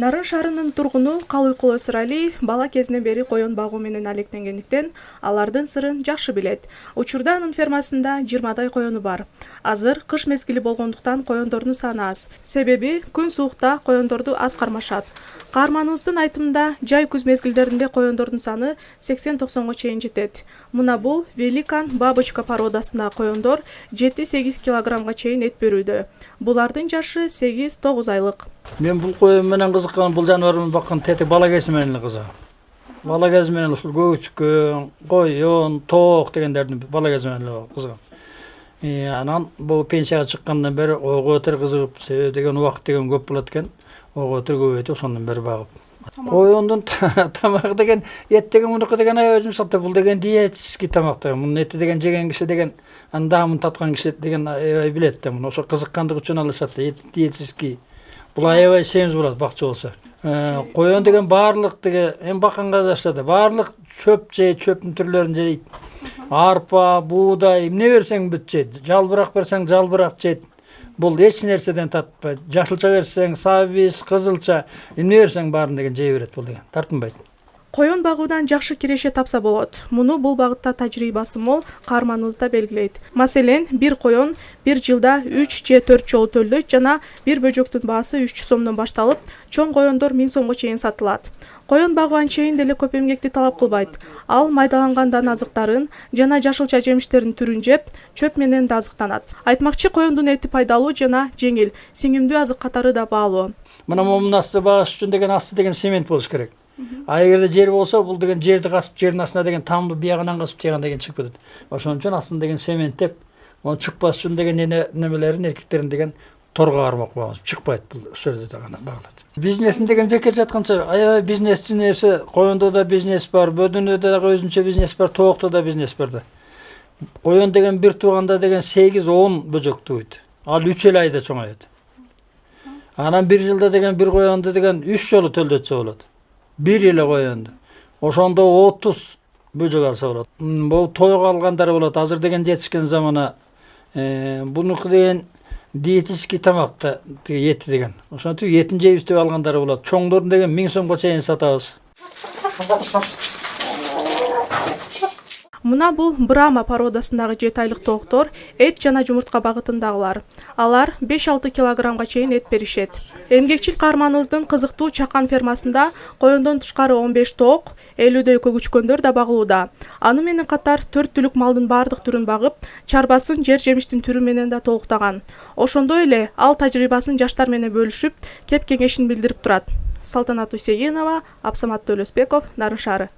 Нарын шаарынын тургуну Калыйкул Өсөралиев бала кезинен бери коен багуу менен алектенгендиктен алардын сырын жакшы билет. Учурда анын фермасында 20дай коену бар. Азыр кыш мезгили болгондуктан коендордун саны аз. Себеби күн суукта коендорду аз кармашат. Каарманыбыздын айтымында жай күз мезгилдеринде коендордун саны 80-90го чейин жетет. Мына бул Великан бабочка породасындагы коендор 7-8 килограммга чейин эт берүүдө. Булардын жашы 8-9 айлык. Мен бул коен менен кызыккан, бул жаныбарымды баккан тети бала кезим менен эле кызыгам. Бала кезим менен ушул көчкөн, коен, тоок дегендердин бала кезим менен эле кызыгам. Анан бул пенсияга чыккандан бери ого өтөр кызыгып, деген убакыт деген көп болот экен. Ого өтөр көбөйтүп, ошондон бери багып. Коендун тамагы деген, эт деген мунуку деген өзүм сатты, бул деген диетический тамак деген. Мунун эти деген жеген киши деген, андамын таткан киши деген билет да. Ошо кызыккандык үчүн алышат, диетический. Бул аябай семиз болот бакчы болсо. Коен деген баарлык деген эми бакканга жашады. Баарлык чөп жейт, чөптүн түрлөрүн жейт. Арпа, буудай, эмне берсең бүт жейт. Жалбырак берсең жалбырак жейт. Бул эч нерседен татпайт. Жашылча берсең, сабиз, кызылча, эмне берсең баарын деген жей берет бул деген. Тартынбайт. Коен багуудан жакшы киреше тапса болот. Муну бул багытта тажрыйбасы мол каарманыбыз да белгилейт. Маселен, бир коен бир жылда 3 же 4 жолу төлдөйт жана бир бөжөктүн баасы 300 сомдон башталып, чоң коендор 1000 сомго чейин сатылат. Коен багуу анчейин деле көп эмгекти талап кылбайт. Ал майдаланган дан азыктарын жана жашылча жемиштердин түрүн жеп, чөп менен да азыктанат. Айтмакчы, коендун эти пайдалуу жана жеңил, сиңимдүү азык катары да баалуу. Мына момун асты багыш үчүн деген асты деген семент болуш керек. А эгерде жер болсо, бул деген жерди касып, жердин астына деген тамды биягынан касып, тияган деген чыгып кетет. Ошон үчүн астын деген сементтеп, onu чыкпас үчүн деген немелерин, эркектерин деген торго кармак багабыз. Чыкпайт бул сөздү дагы багылат. Бизнесин деген бекер жатканча, аябай бизнестин нерсе, коендо да бизнес бар, бөдүндө дагы өзүнчө бизнес бар, тоокто да бизнес бар да. Коен деген бир тууганда деген 8-10 бөжөк тууйт. Ал 3 айда чоңойот. Анан бир жылда деген бир коенду деген 3 жолу төлдөтсө болот. Bir ile koyandı. Oşonda 30 böcek alsa bolot. Bu toyga algandары болот. Азыр деген жетишкен замана bunukı деген диетический тамакта эти деген. Ошентип этин жейбиз деп алгандары болот. Чоңдорун деген 1000 сомго чейин сатабыз. Мына бул Брама породасындагы 7 айлык тооктор эт жана жумуртка багытындагылар. Алар 5-6 килограммга чейин эт беришет. Эмгекчил каарманыбыздын кызыктуу чакан фермасында коендон тышкары 15 тоок, 50дөй көгүчкөндөр да багылууда. Аны менен катар 4 түлүк малдын бардык түрүн багып, чарбасын жер жемиштин түрү менен да толуктаган. Ошондой эле ал тажрыйбасын жаштар менен бөлүшүп, кеп кеңешин билдирип турат. Салтанат Усейинова, Абсамат Төлөсбеков, Нарын шаары.